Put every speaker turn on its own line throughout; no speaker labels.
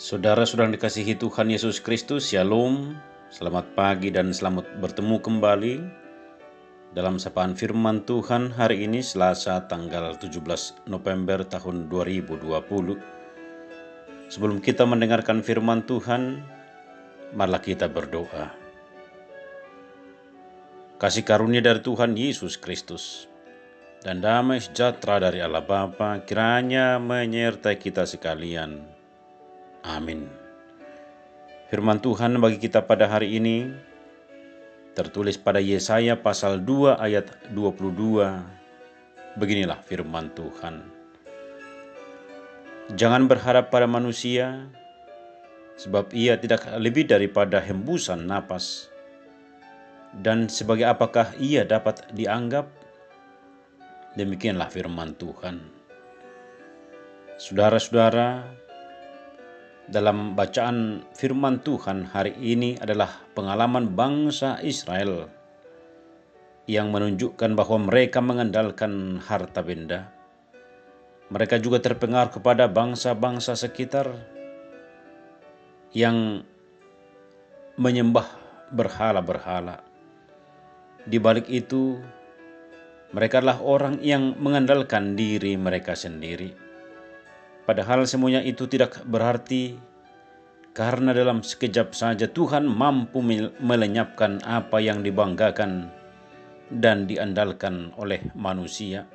Saudara-saudara yang dikasihi Tuhan Yesus Kristus, Shalom, selamat pagi dan selamat bertemu kembali dalam sapaan firman Tuhan hari ini Selasa tanggal 17 November tahun 2020. Sebelum kita mendengarkan firman Tuhan, marilah kita berdoa. Kasih karunia dari Tuhan Yesus Kristus dan damai sejahtera dari Allah Bapa kiranya menyertai kita sekalian. Amin. Firman Tuhan bagi kita pada hari ini tertulis pada Yesaya pasal 2 ayat 22. Beginilah firman Tuhan. Jangan berharap pada manusia, sebab ia tidak lebih daripada hembusan napas. Dan sebagai apakah ia dapat dianggap? Demikianlah firman Tuhan. Saudara-saudara, dalam bacaan firman Tuhan hari ini adalah pengalaman bangsa Israel yang menunjukkan bahwa mereka mengandalkan harta benda. Mereka juga terpengaruh kepada bangsa-bangsa sekitar yang menyembah berhala-berhala. Di balik itu, mereka adalah orang yang mengandalkan diri mereka sendiri. Padahal semuanya itu tidak berarti, karena dalam sekejap saja Tuhan mampu melenyapkan apa yang dibanggakan dan diandalkan oleh manusia.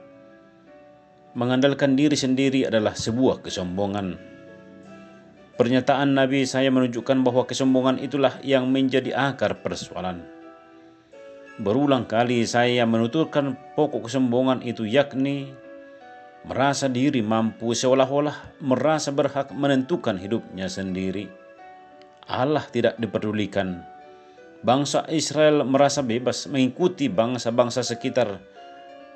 Mengandalkan diri sendiri adalah sebuah kesombongan. Pernyataan Nabi Yesaya menunjukkan bahwa kesombongan itulah yang menjadi akar persoalan. Berulang kali saya menuturkan pokok kesombongan itu, yakni merasa diri mampu, seolah-olah merasa berhak menentukan hidupnya sendiri. Allah tidak diperdulikan. Bangsa Israel merasa bebas mengikuti bangsa-bangsa sekitar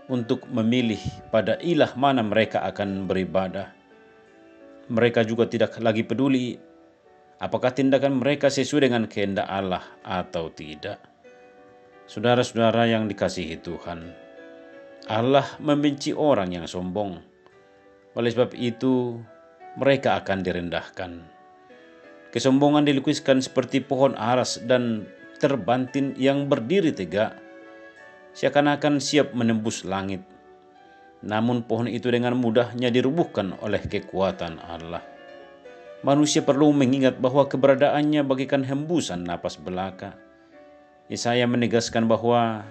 untuk memilih pada ilah mana mereka akan beribadah. Mereka juga tidak lagi peduli apakah tindakan mereka sesuai dengan kehendak Allah atau tidak. Saudara-saudara yang dikasihi Tuhan, Allah membenci orang yang sombong. Oleh sebab itu, mereka akan direndahkan. Kesombongan dilukiskan seperti pohon aras dan terbantin yang berdiri tegak, seakan-akan siap menembus langit. Namun pohon itu dengan mudahnya dirubuhkan oleh kekuatan Allah. Manusia perlu mengingat bahwa keberadaannya bagaikan hembusan napas belaka. Yesaya menegaskan bahwa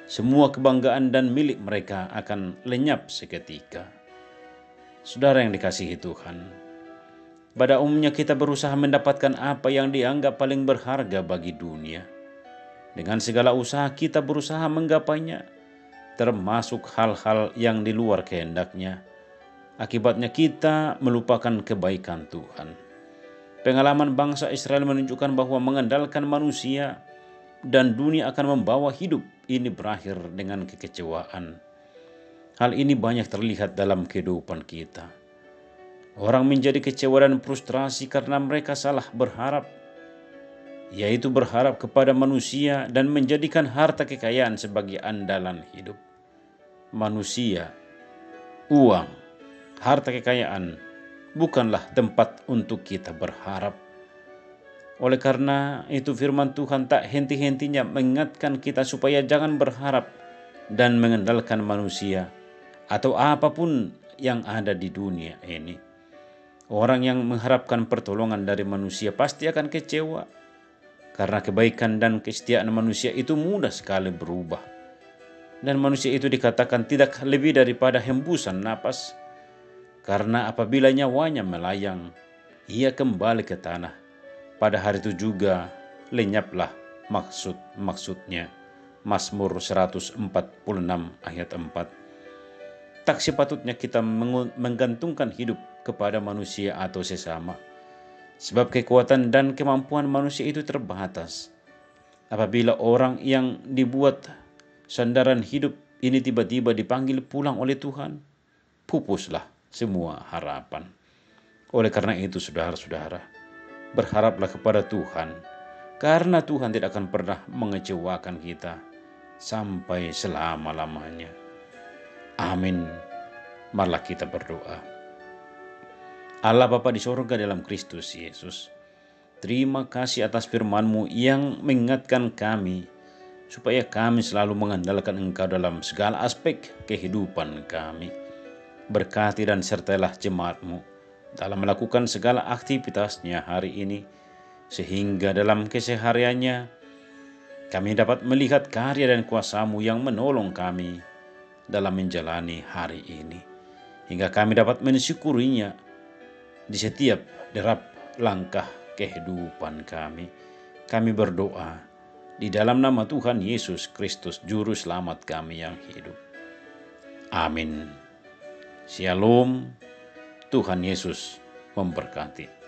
semua kebanggaan dan milik mereka akan lenyap seketika. Saudara yang dikasihi Tuhan, pada umumnya kita berusaha mendapatkan apa yang dianggap paling berharga bagi dunia. Dengan segala usaha kita berusaha menggapainya, termasuk hal-hal yang di luar kehendaknya. Akibatnya kita melupakan kebaikan Tuhan. Pengalaman bangsa Israel menunjukkan bahwa mengandalkan manusia dan dunia akan membawa hidup ini berakhir dengan kekecewaan. Hal ini banyak terlihat dalam kehidupan kita. Orang menjadi kecewa dan frustrasi karena mereka salah berharap, yaitu berharap kepada manusia dan menjadikan harta kekayaan sebagai andalan hidup. Manusia, uang, harta kekayaan bukanlah tempat untuk kita berharap. Oleh karena itu firman Tuhan tak henti-hentinya mengingatkan kita supaya jangan berharap dan mengandalkan manusia atau apapun yang ada di dunia ini. Orang yang mengharapkan pertolongan dari manusia pasti akan kecewa, karena kebaikan dan kesetiaan manusia itu mudah sekali berubah. Dan manusia itu dikatakan tidak lebih daripada hembusan napas, karena apabila nyawanya melayang, ia kembali ke tanah. Pada hari itu juga lenyaplah maksudnya. Mazmur 146 ayat 4. Tak sepatutnya kita menggantungkan hidup kepada manusia atau sesama, sebab kekuatan dan kemampuan manusia itu terbatas. Apabila orang yang dibuat sandaran hidup ini tiba-tiba dipanggil pulang oleh Tuhan, pupuslah semua harapan. Oleh karena itu, saudara-saudara, berharaplah kepada Tuhan, karena Tuhan tidak akan pernah mengecewakan kita sampai selama-lamanya. Amin. Marilah kita berdoa. Allah Bapa di sorga dalam Kristus Yesus, terima kasih atas firman-Mu yang mengingatkan kami supaya kami selalu mengandalkan Engkau dalam segala aspek kehidupan kami. Berkati dan sertailah jemaat-Mu dalam melakukan segala aktivitasnya hari ini, sehingga dalam kesehariannya kami dapat melihat karya dan kuasa-Mu yang menolong kami dalam menjalani hari ini, hingga kami dapat mensyukurinya di setiap derap langkah kehidupan kami. Kami berdoa di dalam nama Tuhan Yesus Kristus, Juru Selamat kami yang hidup. Amin. Shalom. Tuhan Yesus memberkati.